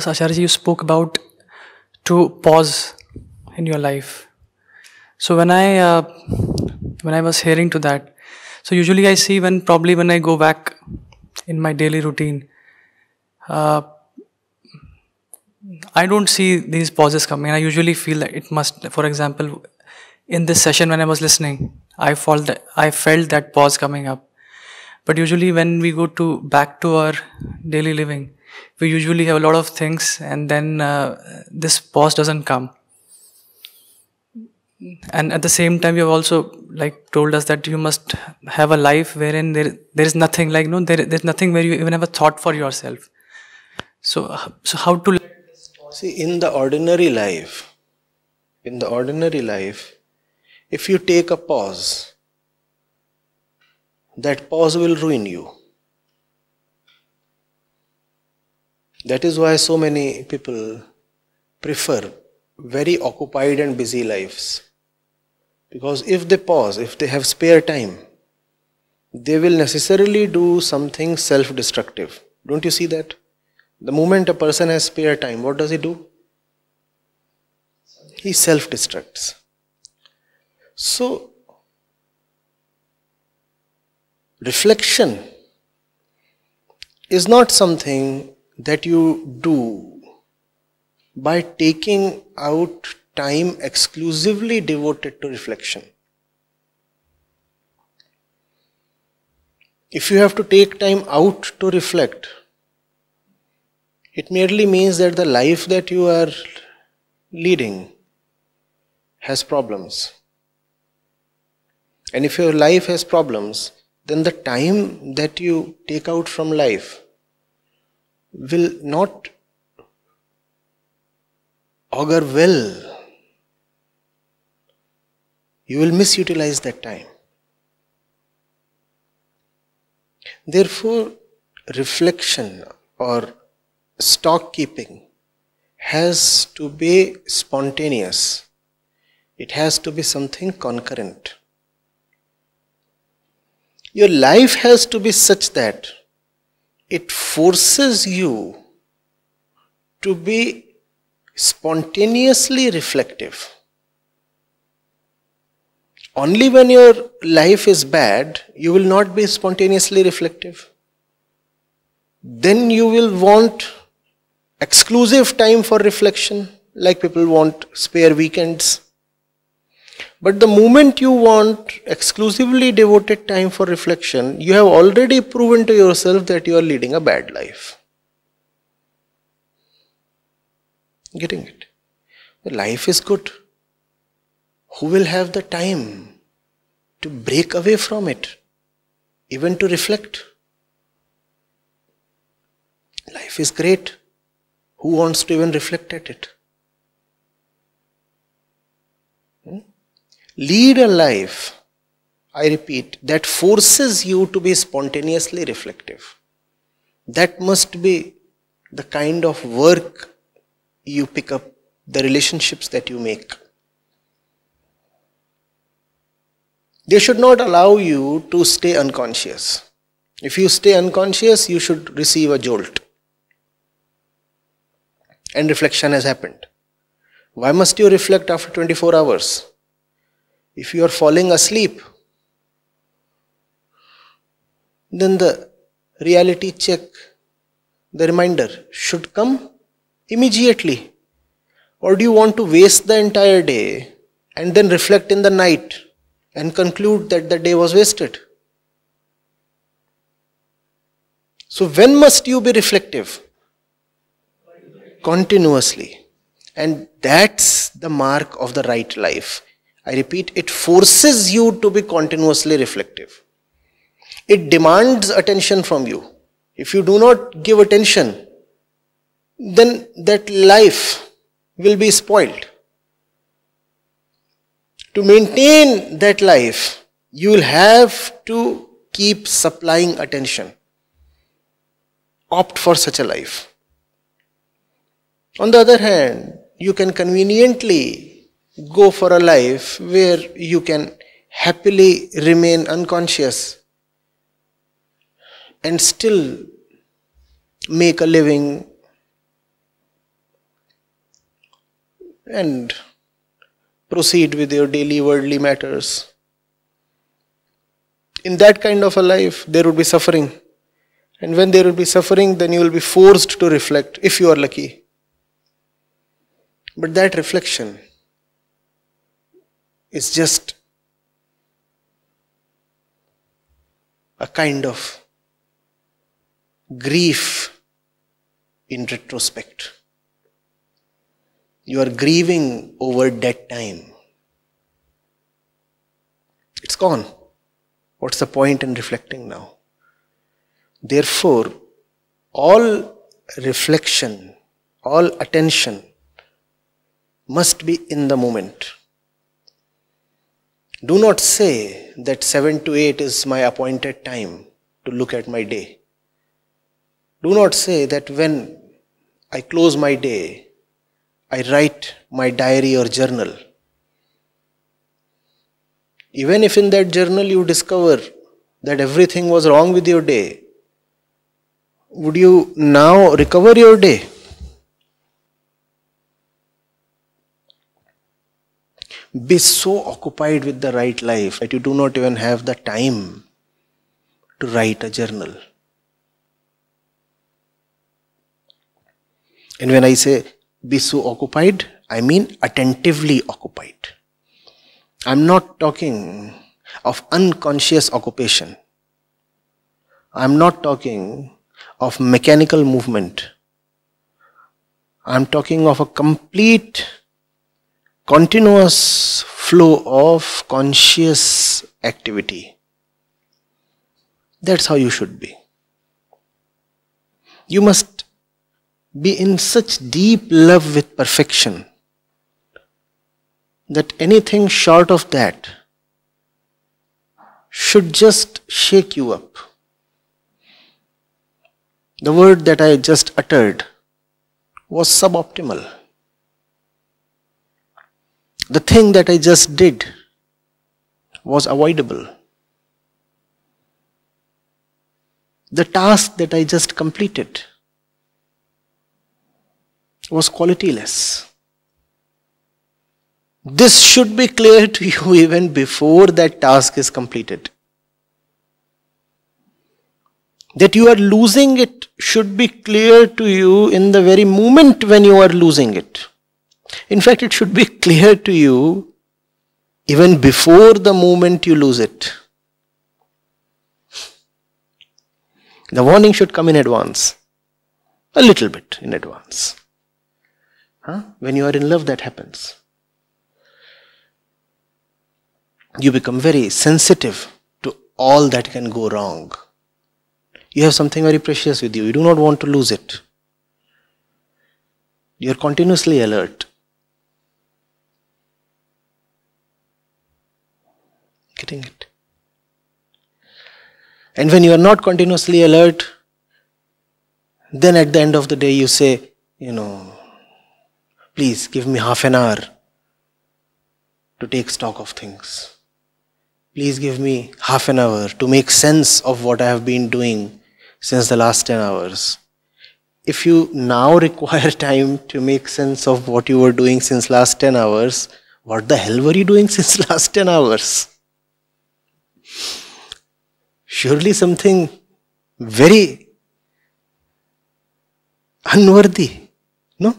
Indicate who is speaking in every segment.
Speaker 1: Acharya, you spoke about to pause in your life. So when I was hearing to that, so usually I see when I go back in my daily routine, uh, I don't see these pauses coming. I usually feel that it must. For example, in this session when I was listening, I felt that pause coming up. But usually when we go to back to our daily living, we usually have a lot of things, and then this pause doesn't come. And at the same time, you have also like told us that you must have a life wherein there is nothing like no there's nothing where you even have a thought for yourself. So how to
Speaker 2: See, in the ordinary life, if you take a pause, that pause will ruin you. That is why so many people prefer very occupied and busy lives. Because if they pause, if they have spare time, they will necessarily do something self-destructive. Don't you see that? The moment a person has spare time, what does he do? He self-destructs. So, reflection is not something that you do by taking out time exclusively devoted to reflection. If you have to take time out to reflect, it merely means that the life that you are leading has problems. And if your life has problems, then the time that you take out from life will not augur well. You will misutilize that time. Therefore, reflection or stock keeping has to be spontaneous. It has to be something concurrent. Your life has to be such that it forces you to be spontaneously reflective. Only when your life is bad, you will not be spontaneously reflective. Then you will want exclusive time for reflection, like people want spare weekends. But the moment you want exclusively devoted time for reflection, you have already proven to yourself that you are leading a bad life. Getting it? The life is good. Who will have the time to break away from it, even to reflect? Life is great. Who wants to even reflect at it? Lead a life, I repeat, that forces you to be spontaneously reflective. That must be the kind of work you pick up, the relationships that you make. They should not allow you to stay unconscious. If you stay unconscious, you should receive a jolt. And reflection has happened. Why must you reflect after 24 hours? If you are falling asleep, then the reality check, the reminder should come immediately. Or do you want to waste the entire day and then reflect in the night and conclude that the day was wasted? So when must you be reflective? Continuously. And that's the mark of the right life. I repeat, it forces you to be continuously reflective. It demands attention from you. If you do not give attention, then that life will be spoiled. To maintain that life, you will have to keep supplying attention. Opt for such a life. On the other hand, you can conveniently go for a life where you can happily remain unconscious and still make a living and proceed with your daily worldly matters. In that kind of a life, there would be suffering. And when there will be suffering, then you will be forced to reflect, if you are lucky. But that reflection is just a kind of grief in retrospect. You are grieving over dead time. It's gone. What's the point in reflecting now? Therefore, all reflection, all attention must be in the moment. Do not say that 7 to 8 is my appointed time to look at my day. Do not say that when I close my day, I write my diary or journal. Even if in that journal you discover that everything was wrong with your day, would you now recover your day? Be so occupied with the right life that you do not even have the time to write a journal. And when I say be so occupied, I mean attentively occupied. I'm not talking of unconscious occupation. I'm not talking of mechanical movement. I'm talking of a complete, continuous flow of conscious activity. That's how you should be. You must be in such deep love with perfection that anything short of that should just shake you up. The word that I just uttered was suboptimal. The thing that I just did was avoidable. The task that I just completed was qualityless. This should be clear to you even before that task is completed. That you are losing it should be clear to you in the very moment when you are losing it. In fact, it should be clear to you even before the moment you lose it. The warning should come in advance. A little bit in advance. When you are in love, that happens. You become very sensitive to all that can go wrong. You have something very precious with you. You do not want to lose it. You are continuously alert. Getting it? And when you are not continuously alert, then at the end of the day you say, please give me half an hour to take stock of things. Please give me half an hour to make sense of what I have been doing since the last 10 hours. If you now require time to make sense of what you were doing since last 10 hours, what the hell were you doing since last 10 hours? Surely something very unworthy, no?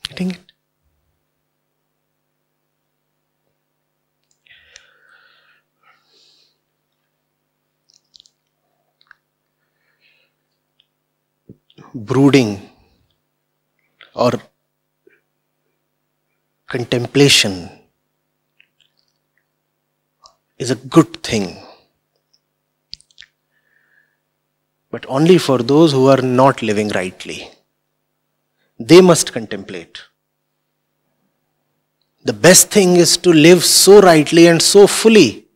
Speaker 2: Getting it? Brooding or contemplation is a good thing, but only for those who are not living rightly. They must contemplate. The best thing is to live so rightly and so fully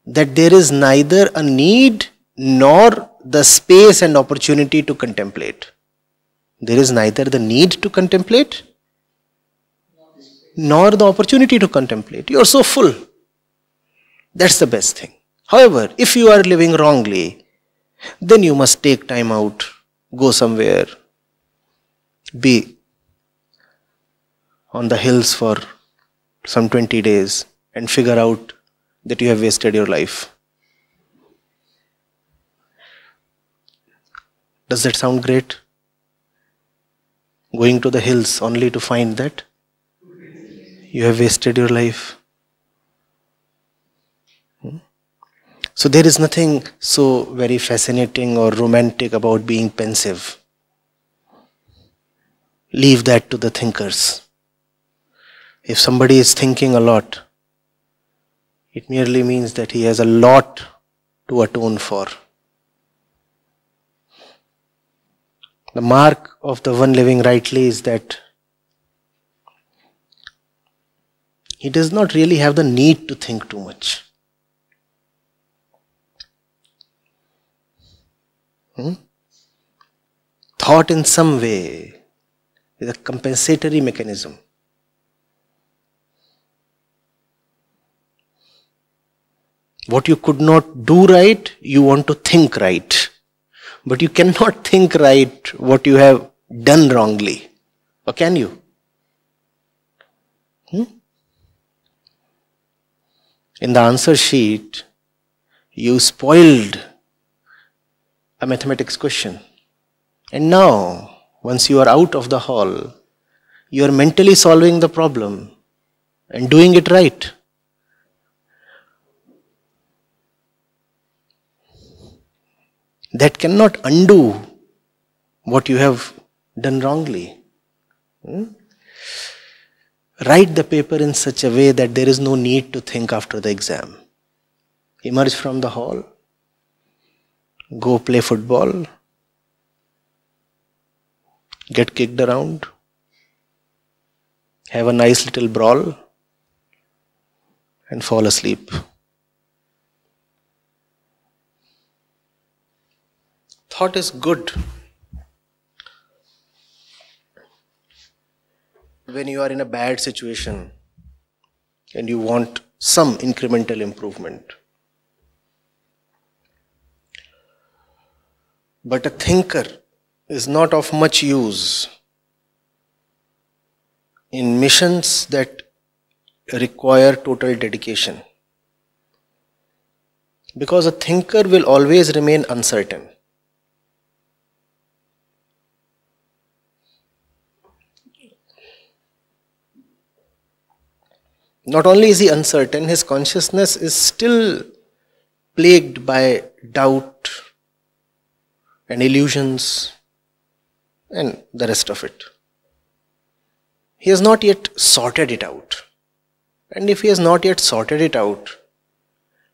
Speaker 2: that there is neither a need nor the space and opportunity to contemplate. There is neither the need to contemplate nor the opportunity to contemplate. You are so full. That's the best thing. However, if you are living wrongly, then you must take time out, go somewhere, be on the hills for some 20 days and figure out that you have wasted your life. Does that sound great? Going to the hills only to find that you have wasted your life. So there is nothing so very fascinating or romantic about being pensive. Leave that to the thinkers. If somebody is thinking a lot, it merely means that he has a lot to atone for. The mark of the one living rightly is that he does not really have the need to think too much. Thought in some way is a compensatory mechanism. What you could not do right, you want to think right. But you cannot think right what you have done wrongly. Or can you? In the answer sheet, you spoiled a mathematics question. And now, once you are out of the hall, you are mentally solving the problem and doing it right. That cannot undo what you have done wrongly. Write the paper in such a way that there is no need to think after the exam. Emerge from the hall, go play football, get kicked around, have a nice little brawl, and fall asleep. Thought is good when you are in a bad situation and you want some incremental improvement. But a thinker is not of much use in missions that require total dedication. Because a thinker will always remain uncertain. Not only is he uncertain, his consciousness is still plagued by doubt and illusions and the rest of it. He has not yet sorted it out. And if he has not yet sorted it out,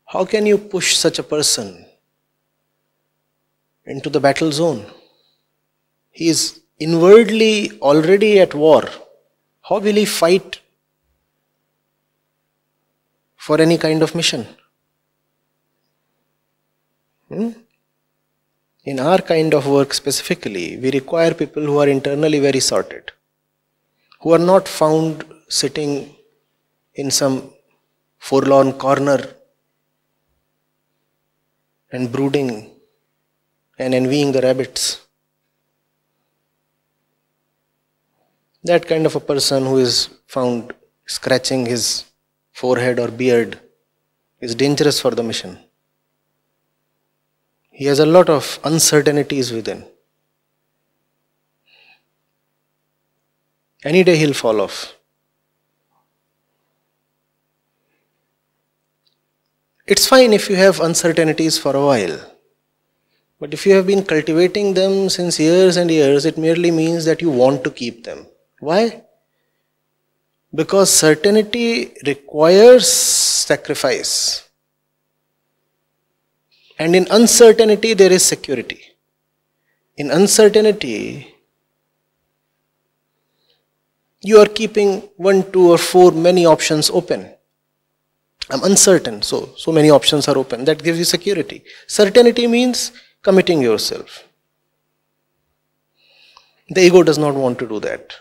Speaker 2: how can you push such a person into the battle zone? He is inwardly already at war. How will he fight for any kind of mission? In our kind of work specifically, we require people who are internally very sorted, who are not found sitting in some forlorn corner and brooding and envying the rabbits. That kind of a person who is found scratching his forehead or beard is dangerous for the mission. He has a lot of uncertainties within. Any day he'll fall off. It's fine if you have uncertainties for a while. But if you have been cultivating them since years and years, it merely means that you want to keep them. Why? Because certainty requires sacrifice. And in uncertainty there is security. In uncertainty, you are keeping 1, 2 or 4 many options open. I'm uncertain, so many options are open. That gives you security. Certainty means committing yourself. The ego does not want to do that.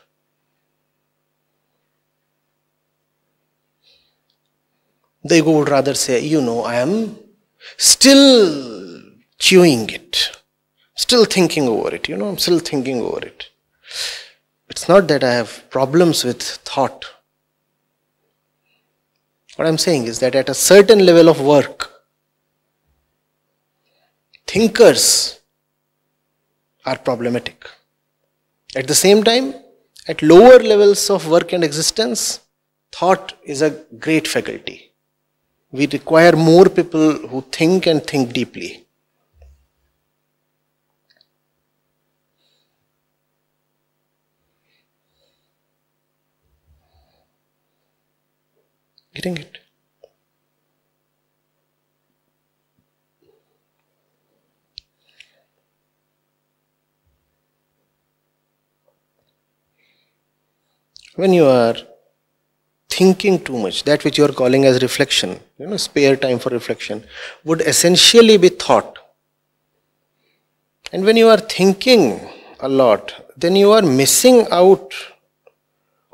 Speaker 2: The ego would rather say, I am still chewing it, still thinking over it, I'm still thinking over it. It's not that I have problems with thought. What I'm saying is that at a certain level of work, thinkers are problematic. At the same time, at lower levels of work and existence, thought is a great faculty. We require more people who think and think deeply. Getting it? When you are thinking too much, that which you are calling as reflection, spare time for reflection, would essentially be thought. And when you are thinking a lot, then you are missing out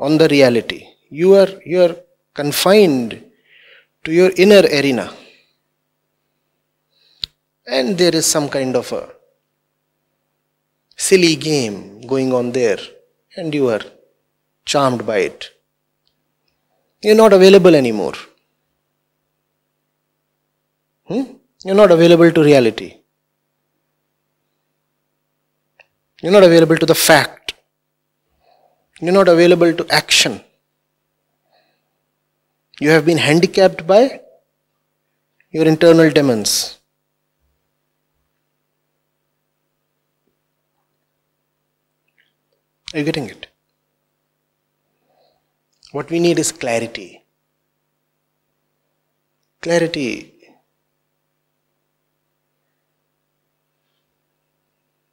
Speaker 2: on the reality. You are confined to your inner arena. And there is some kind of a silly game going on there, and you are charmed by it. You're not available anymore. You're not available to reality. You're not available to the fact. You're not available to action. You have been handicapped by your internal demons. Are you getting it? What we need is clarity. Clarity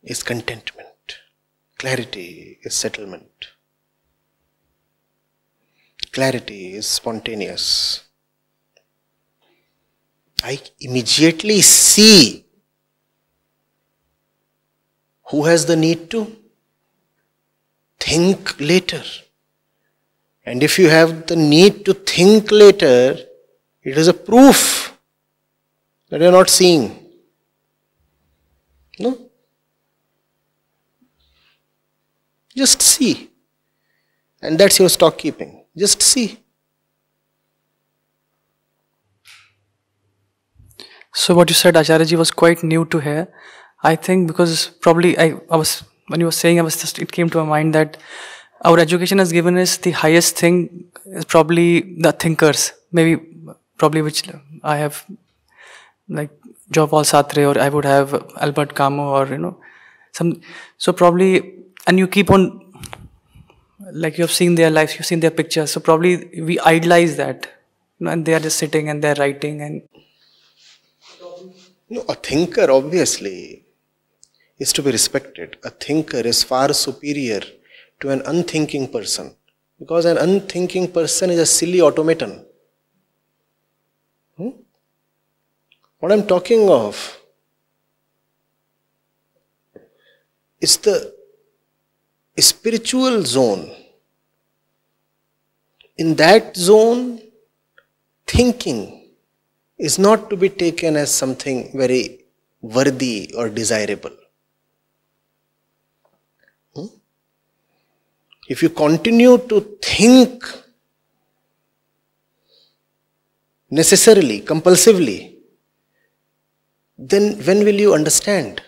Speaker 2: is contentment. Clarity is settlement. Clarity is spontaneous. I immediately see who has the need to think later. And if you have the need to think later, it is a proof that you are not seeing. No? Just see. And that's your stock keeping. Just see.
Speaker 1: So what you said, Acharya-ji, was quite new to hear. I think because probably I was, when you were saying, it came to my mind that our education has given us the highest thing is probably the thinkers. Probably which I have, like Jean-Paul Sartre, or I would have Albert Camus, or some. So probably, and you keep on, like you have seen their lives, you've seen their pictures. So probably we idolize that, and they are just sitting and they're writing and.
Speaker 2: A thinker obviously is to be respected. A thinker is far superior to an unthinking person, because an unthinking person is a silly automaton. What I'm talking of is the spiritual zone. In that zone, thinking is not to be taken as something very worthy or desirable. If you continue to think necessarily, compulsively, then when will you understand?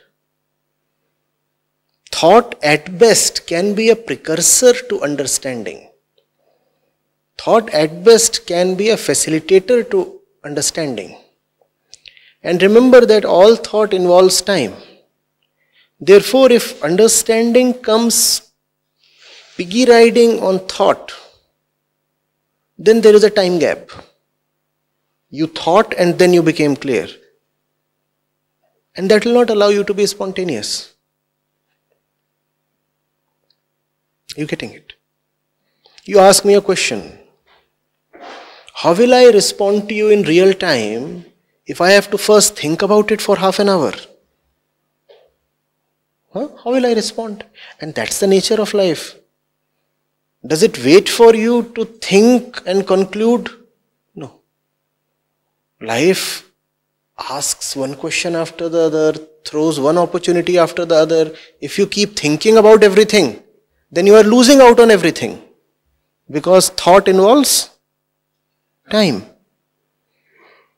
Speaker 2: Thought at best can be a precursor to understanding. Thought at best can be a facilitator to understanding. And remember that all thought involves time. Therefore, if understanding comes piggy riding on thought, then there is a time gap. You thought and then you became clear. And that will not allow you to be spontaneous. Are you getting it? You ask me a question. How will I respond to you in real time if I have to first think about it for half an hour? How will I respond? And that's the nature of life. Does it wait for you to think and conclude? No. Life asks one question after the other, throws one opportunity after the other. If you keep thinking about everything, then you are losing out on everything. Because thought involves time.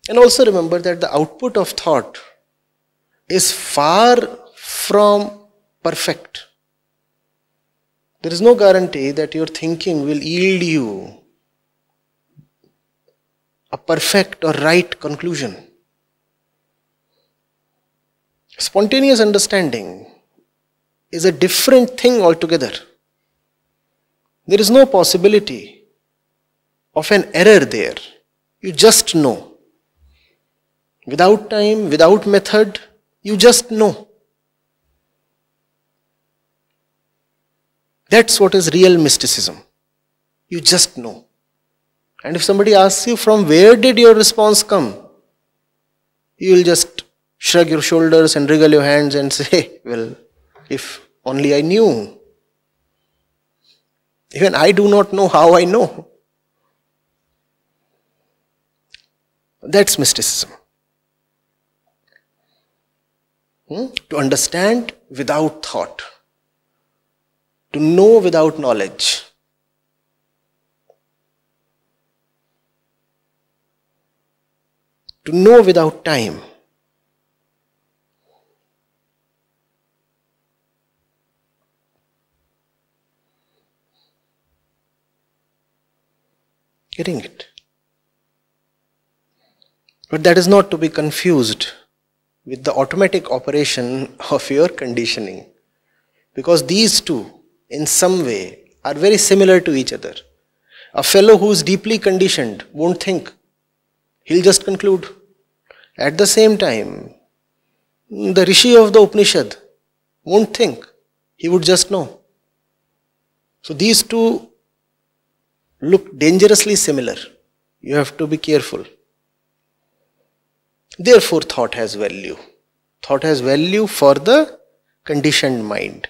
Speaker 2: And also remember that the output of thought is far from perfect. There is no guarantee that your thinking will yield you a perfect or right conclusion. Spontaneous understanding is a different thing altogether. There is no possibility of an error there. You just know. Without time, without method, you just know. That's what is real mysticism. You just know. And if somebody asks you, from where did your response come? You will just shrug your shoulders and wriggle your hands and say, well, if only I knew. Even I do not know how I know. That's mysticism. To understand without thought. To know without knowledge. To know without time. Getting it? But that is not to be confused with the automatic operation of your conditioning. Because these two, in some way, are very similar to each other. A fellow who is deeply conditioned won't think. He'll just conclude. At the same time, the Rishi of the Upanishad won't think. He would just know. So these two look dangerously similar. You have to be careful. Therefore, thought has value. Thought has value for the conditioned mind.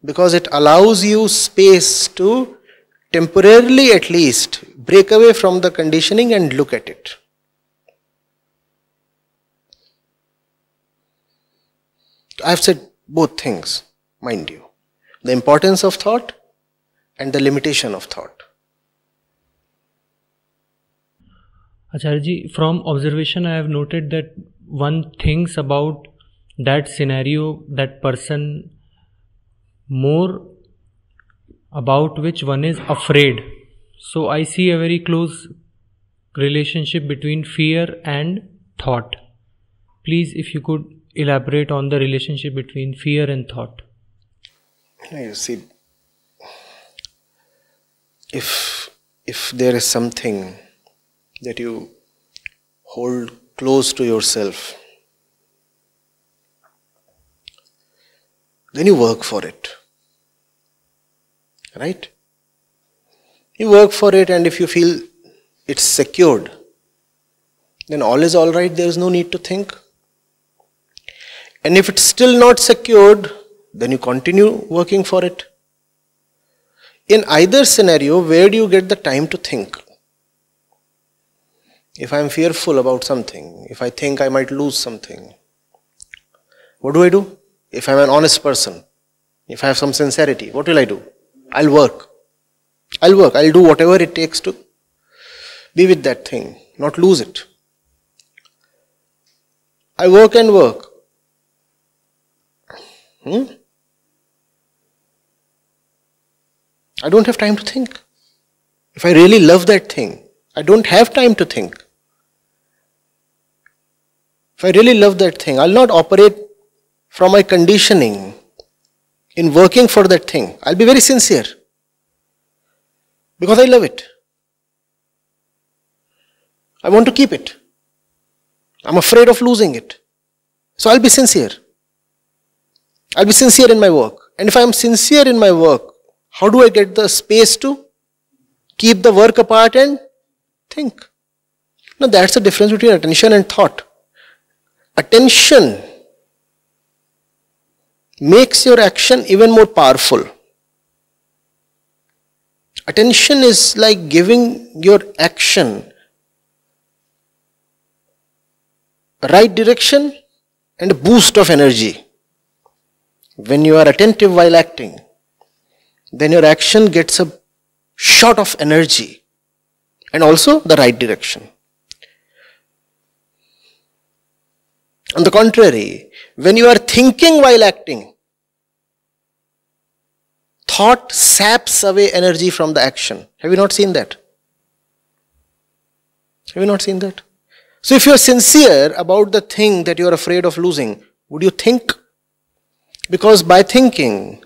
Speaker 2: Because it allows you space to temporarily at least break away from the conditioning and look at it. I have said both things, mind you. The importance of thought and the limitation of thought.
Speaker 3: Acharya ji, from observation I have noted that one thinks about that scenario, that person, more about which one is afraid. So I see a very close relationship between fear and thought. Please, if you could elaborate on the relationship between fear and thought.
Speaker 2: You see, if there is something that you hold close to yourself, then you work for it. Right? You work for it, and if you feel it's secured, then all is all right, there is no need to think. And if it's still not secured, then you continue working for it. In either scenario, where do you get the time to think? If I am fearful about something, if I think I might lose something, what do? If I am an honest person, if I have some sincerity, what will I do? I'll work. I'll do whatever it takes to be with that thing, not lose it. I work and work. I don't have time to think. If I really love that thing, I don't have time to think. If I really love that thing, I'll not operate from my conditioning in working for that thing. I'll be very sincere. Because I love it. I want to keep it. I'm afraid of losing it. So I'll be sincere. I'll be sincere in my work. And if I am sincere in my work, how do I get the space to keep the work apart and think? Now that's the difference between attention and thought. Attention makes your action even more powerful. Attention is like giving your action a right direction and a boost of energy. When you are attentive while acting, then your action gets a shot of energy and also the right direction. On the contrary, when you are thinking while acting, thought saps away energy from the action. Have you not seen that? Have you not seen that? So if you are sincere about the thing that you are afraid of losing, would you think? Because by thinking,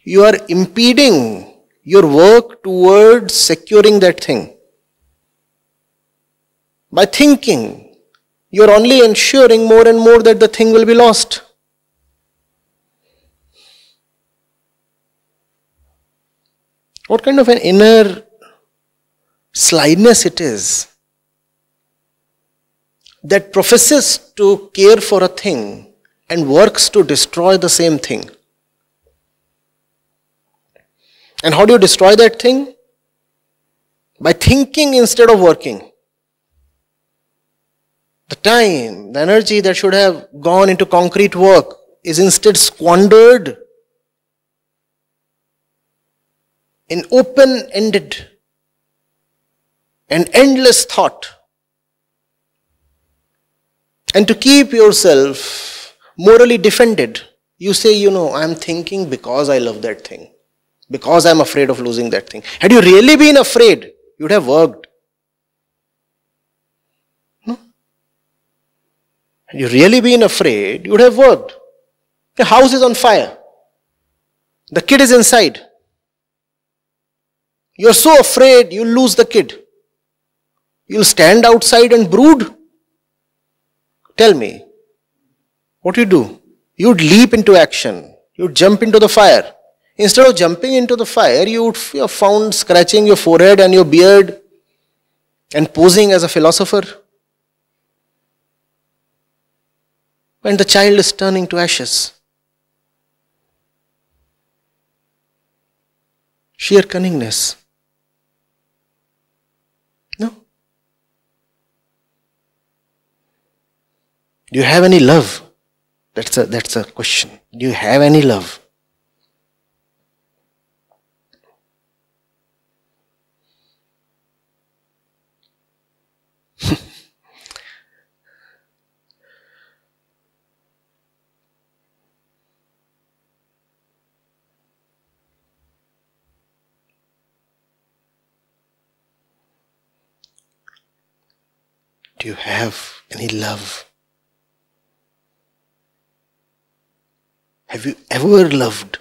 Speaker 2: you are impeding your work towards securing that thing. By thinking, you are only ensuring more and more that the thing will be lost. What kind of an inner slyness it is that professes to care for a thing and works to destroy the same thing. And how do you destroy that thing? By thinking instead of working. The time, the energy that should have gone into concrete work is instead squandered in open-ended and endless thought. And to keep yourself morally defended, you say, I am thinking because I love that thing. Because I am afraid of losing that thing. Had you really been afraid, you would have worked. No? Had you really been afraid, you would have worked. The house is on fire. The kid is inside. You are so afraid you will lose the kid. You will stand outside and brood? Tell me, what do? You would leap into action. You would jump into the fire. Instead of jumping into the fire, you would have found scratching your forehead and your beard and posing as a philosopher. And the child is turning to ashes. Sheer cunningness. No? Do you have any love? That's a question. Do you have any love? Do you have any love? Have you ever loved?